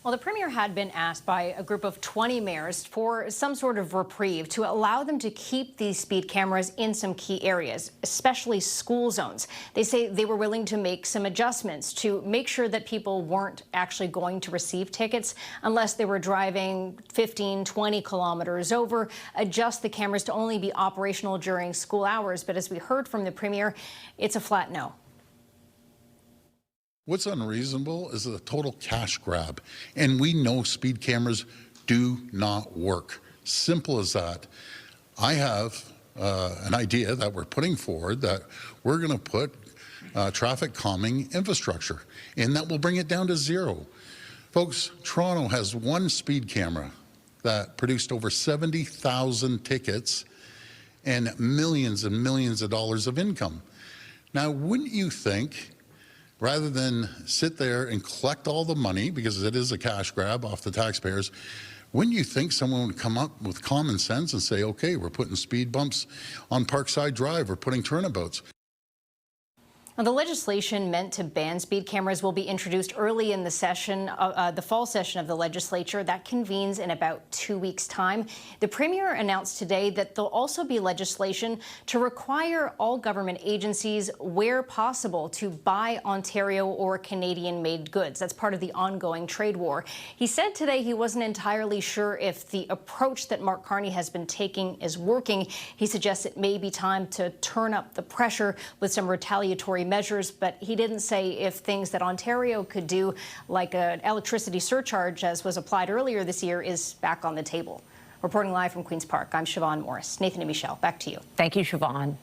Well, the Premier had been asked by a group of 20 mayors for some sort of reprieve to allow them to keep these speed cameras in some key areas, especially school zones. They say they were willing to make some adjustments to make sure that people weren't actually going to receive tickets unless they were driving 15, 20 kilometers over, adjust the cameras to only be operational during school hours. But as we heard from the Premier, it's a flat no. What's unreasonable is a total cash grab. And we know speed cameras do not work. Simple as that. I have an idea that we're putting forward that we're going to put traffic calming infrastructure, and that will bring it down to zero. Folks, Toronto has one speed camera that produced over 70,000 tickets and millions of dollars of income. Now, wouldn't you think, rather than sit there and collect all the money, because it is a cash grab off the taxpayers, wouldn't you think someone would come up with common sense and say, okay, we're putting speed bumps on Parkside Drive, we're putting turnabouts. Now, the legislation meant to ban speed cameras will be introduced early in the session, the fall session of the legislature. That convenes in about 2 weeks' time. The Premier announced today that there'll also be legislation to require all government agencies, where possible, to buy Ontario or Canadian-made goods. That's part of the ongoing trade war. He said today he wasn't entirely sure if the approach that Mark Carney has been taking is working. He suggests it may be time to turn up the pressure with some retaliatory measures, but he didn't say if things that Ontario could do, like an electricity surcharge, as was applied earlier this year, is back on the table. Reporting live from Queen's Park, I'm Siobhan Morris. Nathan and Michelle, back to you. Thank you, Siobhan.